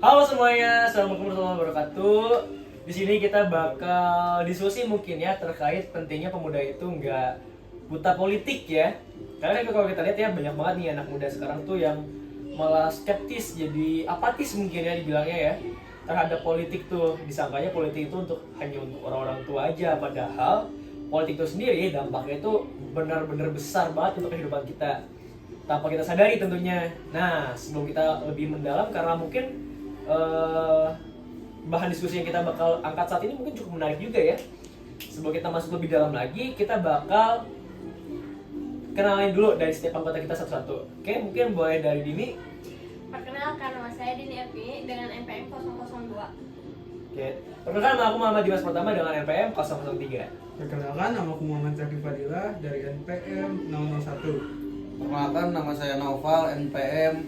Halo semuanya, assalamualaikum warahmatullahi wabarakatuh. Di sini kita bakal diskusi mungkin ya terkait pentingnya pemuda itu nggak buta politik ya. Karena kalau kita lihat ya banyak banget nih anak muda sekarang tuh yang malah skeptis, jadi apatis mungkin ya dibilangnya ya terhadap politik tuh. Disangkanya politik itu hanya untuk orang-orang tua aja, padahal politik itu sendiri dampaknya itu benar-benar besar banget untuk kehidupan kita tanpa kita sadari tentunya. Nah, sebelum kita lebih mendalam, karena mungkin bahan diskusi yang kita bakal angkat saat ini mungkin cukup menarik juga ya. Sebelum kita masuk lebih dalam lagi, kita bakal kenalin dulu dari setiap anggota kita satu-satu. Oke, mungkin boleh dari Dini. Perkenalkan, nama saya Dini Evi dengan NPM 002. Oke, perkenalkan, nama aku Muhammad Dimas Pertama dengan NPM 003. Perkenalkan, nama aku Muhammad Zaki Fadilah dari NPM 001. Perkenalkan, nama saya Naufal, NPM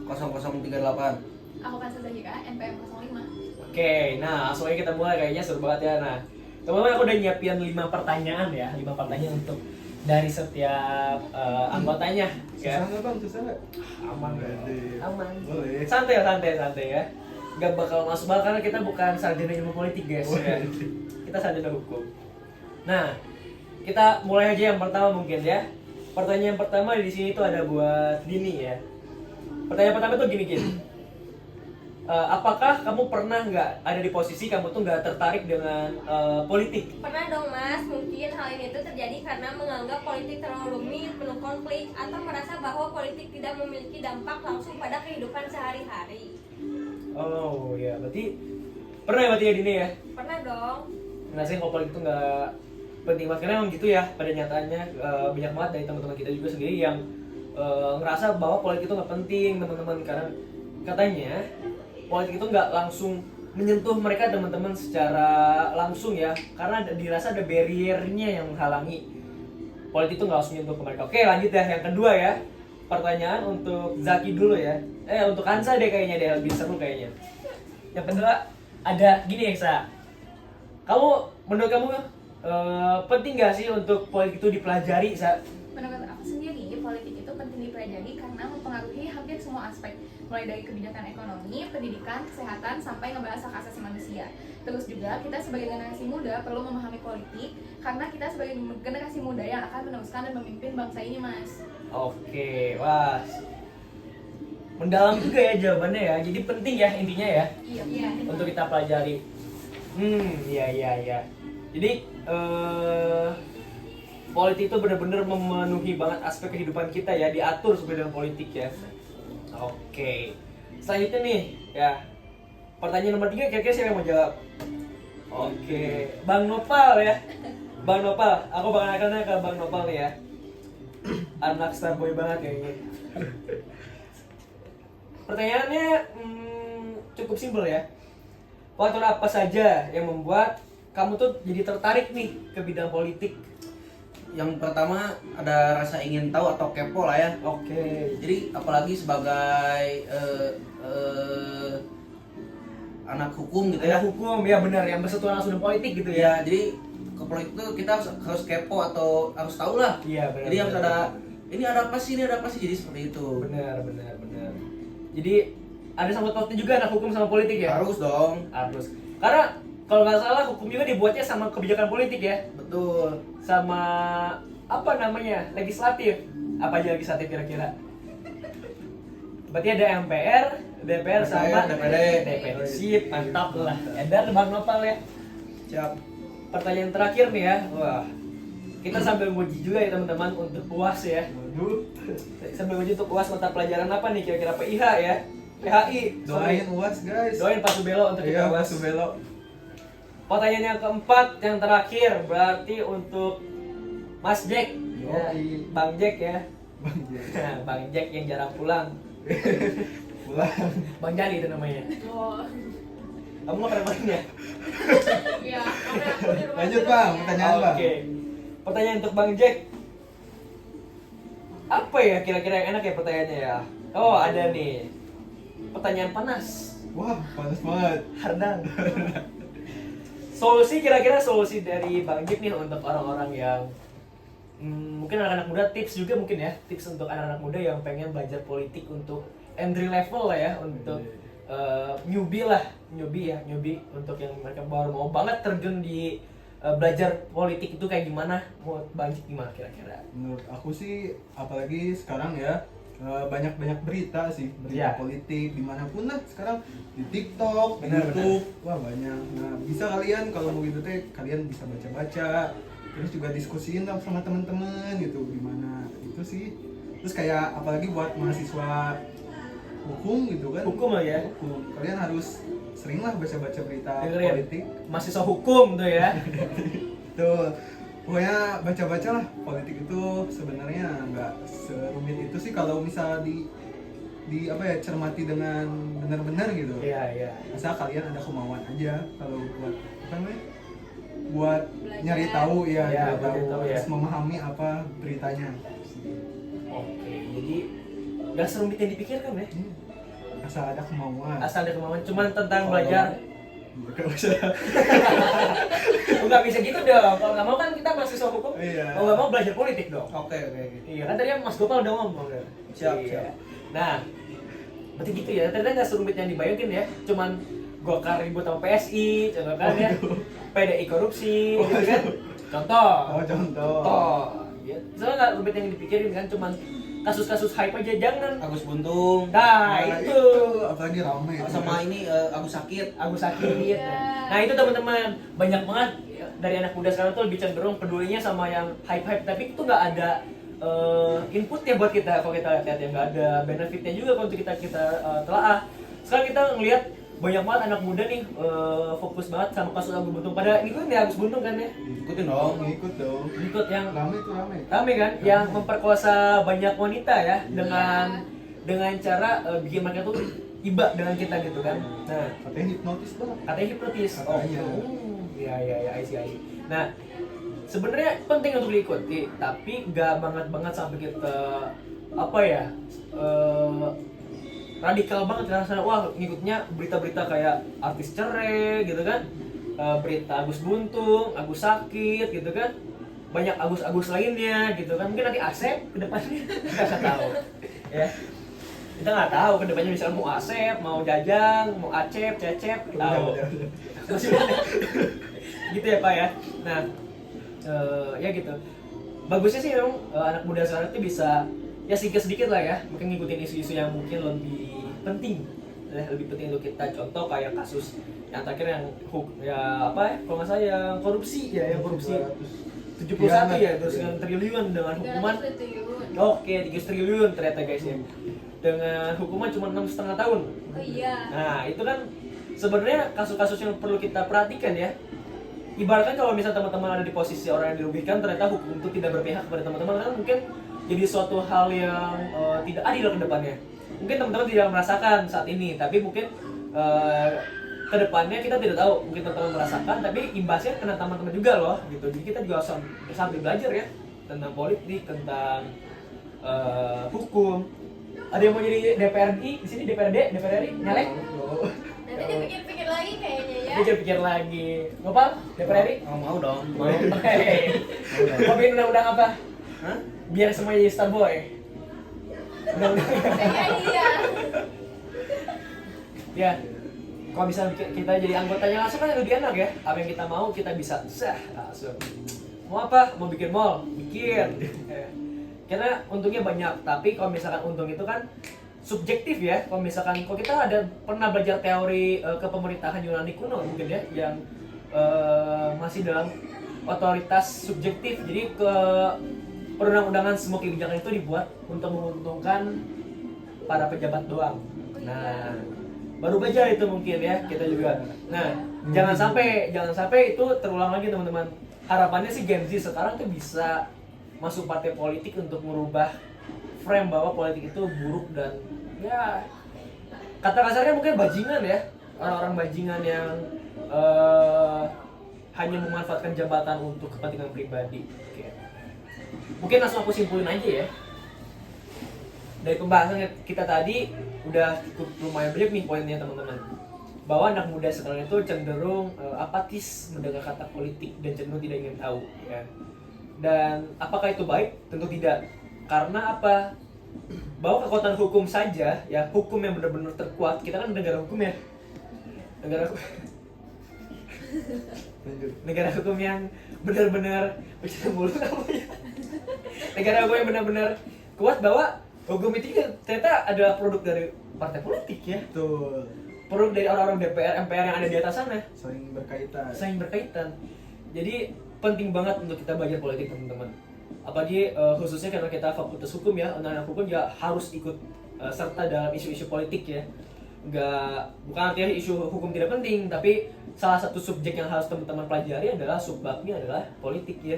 0038. Aku Kansa Zahira, NPM 05. Oke, nah langsung aja kita mulai, kayaknya seru banget ya. Nah, teman-teman, aku udah nyiapin 5 pertanyaan ya, 5 pertanyaan untuk dari setiap anggotanya ya. Susah nggak bang? Susah nggak? Aman, aman. Boleh. Santai ya. Gak bakal masuk banget karena kita bukan sarjana ilmu politik guys ya. Kita sarjana hukum. Nah, kita mulai aja yang pertama mungkin ya. Pertanyaan pertama di sini tuh ada buat Dini ya. Pertanyaan pertama tuh gini. Apakah kamu pernah nggak ada di posisi kamu tuh nggak tertarik dengan politik? Pernah dong mas, mungkin hal ini tuh terjadi karena menganggap politik terlalu rumit, penuh konflik, atau merasa bahwa politik tidak memiliki dampak langsung pada kehidupan sehari-hari. Oh ya, berarti pernah ya berarti ya Dini ya? Pernah dong. Ngerasain kalau politik itu nggak penting banget, karena emang gitu ya pada nyatanya. Banyak banget dari teman-teman kita juga sendiri yang ngerasa bahwa politik itu nggak penting teman-teman, karena katanya politik itu nggak langsung menyentuh mereka teman-teman secara langsung ya, karena dirasa ada barriernya yang menghalangi politik itu nggak langsung menyentuh ke mereka. Oke, lanjut ya yang kedua ya. Pertanyaan untuk Zaki dulu ya. Untuk Hansa deh kayaknya deh, lebih seru kayaknya. Yang kedua ada gini Eksa. Menurut kamu penting nggak sih untuk politik itu dipelajari, Sa? Menurut aku sendiri, politik itu penting dipelajari karena mempengaruhi hampir semua aspek, mulai dari kebijakan ekonomi, pendidikan, kesehatan, sampai ngebahas hak asasi manusia. Terus juga kita sebagai generasi muda perlu memahami politik karena kita sebagai generasi muda yang akan meneruskan dan memimpin bangsa ini, Mas. Oke, wah, mendalam juga ya jawabannya ya. Jadi penting ya intinya ya Iya. untuk kita pelajari. Iya. Jadi politik itu benar-benar memenuhi banget aspek kehidupan kita ya, diatur sesuai dengan politik ya. Oke, selanjutnya nih ya, pertanyaan nomor 3, kira-kira siapa yang mau jawab? Oke, Bang Nopal ya. Bang Nopal, aku bakal nanya ke Bang Nopal nih ya. Anak starboy banget kayaknya. Pertanyaannya cukup simpel ya. Faktor apa saja yang membuat kamu tuh jadi tertarik nih ke bidang politik? Yang pertama ada rasa ingin tahu atau kepo lah ya. Oke. Jadi apalagi sebagai anak hukum gitu ya. Ada hukum ya, benar, yang bersentuhan langsung dengan politik gitu ya. Ya, jadi ke politik itu kita harus kepo atau harus tahu lah. Iya, benar. Jadi harus ada ini ada apa sih, jadi seperti itu. Benar. Jadi ada sangkut pautnya juga anak hukum sama politik ya? Harus dong. Harus. Karena kalau nggak salah hukum juga dibuatnya sama kebijakan politik ya, Betul. sama apa namanya, legislatif. Apa aja legislatif kira-kira? Berarti ada MPR, DPR sama DPD. Sip, mantap lah. Edan Bang Nopal ya. Siap. Pertanyaan terakhir nih ya. Wah, kita sambil nguji juga ya teman-teman untuk UAS ya. Sambil nguji untuk UAS mata pelajaran apa nih kira-kira? PIH ya, PHI. Doain UAS guys. Doain Pak Subelo untuk kita Iya, Pak UAS. Subelo. Pertanyaan yang keempat, yang terakhir, berarti untuk Mas Jack ya, Yoi. Bang Jack ya. Bang Jack. Bang Jack yang jarang pulang. Pulang. Bang Jali itu namanya. Oh, Kamu nggak pernah main ya? iya. Karena aku di rumah Lanjut terus bang, ya. pertanyaan bang. Oke. Pertanyaan untuk Bang Jack. Apa ya kira-kira yang enak ya pertanyaannya ya? Oh, ada nih. Pertanyaan panas. Wah, panas banget. Hardang. Kira-kira solusi dari Bang Jack nih untuk orang-orang yang mungkin anak-anak muda, tips juga mungkin ya, tips untuk anak-anak muda yang pengen belajar politik untuk entry level lah ya, untuk newbie untuk yang mereka baru mau banget terjun di belajar politik itu kayak gimana, mau banyak gimana kira-kira? Menurut aku sih, apalagi sekarang ya, banyak berita sih, berita Iya. politik dimanapun lah sekarang, di TikTok, di Benar, YouTube, wah banyak. Nah bisa kalian kalau mau gitu teh, kalian bisa baca-baca, terus juga diskusiin lah sama teman-teman gitu gimana itu sih. Terus kayak apalagi buat mahasiswa hukum gitu kan, Hukum lah ya. hukum, kalian harus sering lah baca-baca berita Dengerin. politik. Mahasiswa hukum tuh ya. Tuh, pokoknya baca-baca lah, politik itu sebenarnya nggak serumit itu sih kalau misal di apa ya, cermati dengan benar-benar gitu. Iya. Asal kalian ada kemauan aja kalau buat apa namanya? Buat Belajar. nyari tahu ya, Iya, nyari tahu, nyari tahu ya. harus memahami apa beritanya. Oke, jadi nggak serumit yang dipikirkan ya. Asal ada kemauan. Asal ada kemauan, cuman tentang Kalau- belajar. Nggak usah. Nggak bisa gitu dong. Kalau nggak mau kan kita mahasiswa hukum. Iya. Mau nggak mau belajar politik dong. Oke. Iya kan tadi Mas Gopal udah ngomong kan. Siap. Nah, berarti gitu ya. Ternyata nggak serumit yang dibayangin ya. Cuman Golkar ribut sama PSI, contoh kan ya. PDI korupsi, gitu kan. Contoh. Oh, contoh. Ya. Soalnya nggak rumit yang dipikirin kan. Cuman kasus-kasus hype aja, jangan. Agus Buntung. Nah, itu. Apalagi ramai itu. Sama ini Agus Sakit. Agus sakit. Iya. Nah itu teman-teman, banyak banget ya, dari anak muda sekarang tuh lebih cenderung pedulinya sama yang hype-hype, tapi itu nggak ada inputnya buat kita. Kalau kita lihat ya nggak ada benefitnya juga kalau untuk kita telaah. Sekarang kita ngelihat banyak banget anak muda nih fokus banget sama kasus Agus Buntung. Pada ngikutin ya Agus Buntung kan ya, Ikutin dong. Ngikut dong. ikut yang Ramai tuh ramai. rame kan, yang memperkosa banyak wanita ya dengan cara bikin mereka tuh iba dengan kita gitu kan. Nah Katanya hipnotis banget. katanya hipnotis. Katanya. Iya, I see. Nah, sebenarnya penting untuk diikuti, tapi nggak banget sampai kita apa ya radikal banget rasanya. Wah, ngikutnya berita-berita kayak artis cerai gitu kan, berita Agus Buntung, Agus Sakit gitu kan, banyak Agus lainnya gitu kan. Mungkin nanti Asep ke depannya kita nggak tahu ya. Kita nggak tahu ke depannya misalnya mau Asep, mau Jajang, mau Acep, Cecep, tahu. Gitu ya Pak ya. Nah, ya gitu. Bagusnya sih memang anak muda sekarang itu bisa ya sedikit lah ya, mungkin ngikutin isu-isu yang mungkin lebih penting, lebih penting untuk kita. Contoh kayak kasus yang terakhir yang ya apa ya, kalau nggak salah yang korupsi ya, yang korupsi 71 ya, terus dengan triliun dengan hukuman 300 triliun. oke 3 triliun ternyata guys ya, dengan hukuman cuma 6,5 tahun. Oh iya. Nah itu kan sebenarnya kasus-kasus yang perlu kita perhatikan ya. Ibaratkan kalau misalnya teman-teman ada di posisi orang yang dirugikan, ternyata hukum itu tidak berpihak kepada teman-teman, kan mungkin jadi suatu hal yang tidak adil ke depannya. Mungkin teman-teman tidak merasakan saat ini, tapi mungkin ke depannya kita tidak tahu. Mungkin teman-teman merasakan, tapi imbasnya kena teman-teman juga loh gitu. Jadi kita juga harus sambil belajar ya tentang politik, tentang hukum. Ada yang mau jadi DPRD di sini, DPRD nyalek? Nanti dipikir-pikir lagi kayaknya ya. Pikir-pikir lagi. Gopal, DPRD? Mau dong. Mau. Mau bikin undang-undang apa? Hah? Biar semuanya jadi Starboy. Undang-undang. Kayaknya iya. Ya. Kalau bisa kita jadi anggotanya langsung kan lebih enak ya. Apa yang kita mau kita bisa langsung. Mau apa? Mau bikin mall? Bikin. Karena untungnya banyak, tapi kalau misalkan untung itu kan subjektif ya. Kalau misalkan kalau kita ada pernah belajar teori kepemerintahan Yunani kuno mungkin ya, yang masih dalam otoritas subjektif. Jadi ke perundang-undangan semua kebijakan itu dibuat untuk menguntungkan para pejabat doang. Nah, baru belajar itu mungkin ya kita juga. Nah, jangan sampai itu terulang lagi teman-teman. Harapannya sih Gen Z sekarang tuh bisa masuk partai politik untuk merubah frame bahwa politik itu buruk dan ya kata kasarnya mungkin bajingan ya, orang-orang bajingan yang hanya memanfaatkan jabatan untuk kepentingan pribadi. Oke. Mungkin langsung aku simpulin aja ya. Dari pembahasan kita tadi udah cukup lumayan banyak nih poinnya teman-teman. Bahwa anak muda sekarang itu cenderung apatis mendengar kata politik dan cenderung tidak ingin tahu ya. Dan apakah itu baik? Tentu tidak. Karena apa? Bahwa kekuatan hukum saja, ya hukum yang benar-benar terkuat, kita kan negara hukum ya. negara Lanjut. negara hukum yang benar-benar bercanda mulu namanya. Negara hukum yang benar-benar kuat bahwa hukum itu juga ternyata adalah produk dari partai politik ya. Betul. Produk dari orang-orang DPR, MPR yang ada di atas sana. Saling berkaitan. Saling berkaitan. Jadi penting banget untuk kita belajar politik teman-teman. Apalagi khususnya karena kita fakultas hukum ya, undang-undang hukum juga harus ikut serta dalam isu-isu politik ya. Bukan artinya isu hukum tidak penting, tapi salah satu subjek yang harus teman-teman pelajari adalah subbabnya adalah politik ya.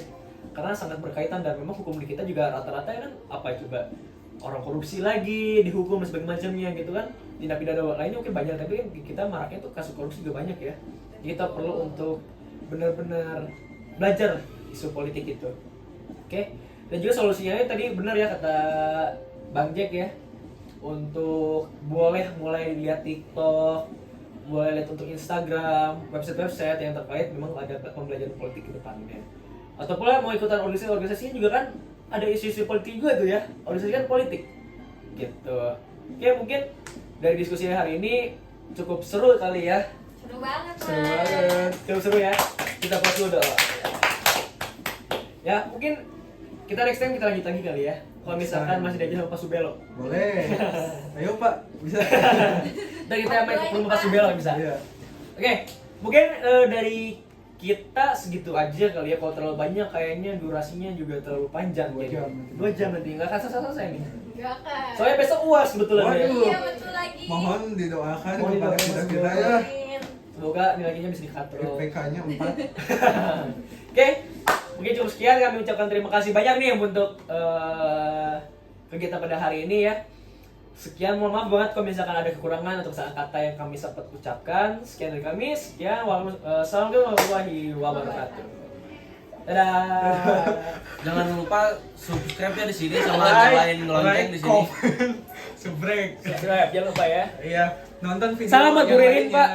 Karena sangat berkaitan dan memang hukum di kita juga rata-rata kan apa coba orang korupsi lagi dihukum dan sebagainya macamnya gitu kan. Tindak pidana lainnya oke banyak, tapi kan kita maraknya tuh kasus korupsi juga banyak ya. Kita perlu untuk benar-benar belajar isu politik itu. Oke. Dan juga solusinya tadi benar ya kata Bang Jack ya. Untuk boleh mulai lihat TikTok, boleh lihat untuk Instagram, website-website yang terkait memang ada pembelajaran politik ke depannya. Ataupun mau ikutan organisasi juga kan ada isu-isu politik juga tuh ya. Organisasi kan politik. Gitu. Oke, mungkin dari diskusi hari ini cukup seru kali ya. Seru banget, Seru banget. Cukup seru ya. Kita pause dulu dong. Ya, mungkin kita next time kita lanjut lagi kali ya. Kalau misalkan masih diajak sama Pak Subelo. Boleh. Ayo Pak, bisa. Dan kita main ke rumah Pak Subelo bisa. Iya. Oke, mungkin dari kita segitu aja kali ya. Kalau terlalu banyak kayaknya durasinya juga terlalu panjang. 2 jam. 2 jam nanti nggak akan selesai nih. Enggak kan? Soalnya besok UAS kebetulan ya. Waduh. Iya betul lagi. Mohon didoakan Mohon kepada didoakan kita semoga. ya. Amin. Semoga nilainya bisa dikatrol. IPK-nya 4. Oke, mungkin cukup sekian. Kami ucapkan terima kasih banyak nih untuk kegiatan pada hari ini ya. Sekian, mohon maaf banget kalau misalkan ada kekurangan atau kesalahan kata yang kami sempat ucapkan. Sekian dari kami. Sekian, wassalamualaikum warahmatullahi wabarakatuh. Dadah. Jangan lupa subscribe ya di sini sama nyalain lonceng di sini. Sebrek. Subscribe, jangan lupa ya. Iya, nonton video Salam buat yang Bu Ririn, lainnya. Pak.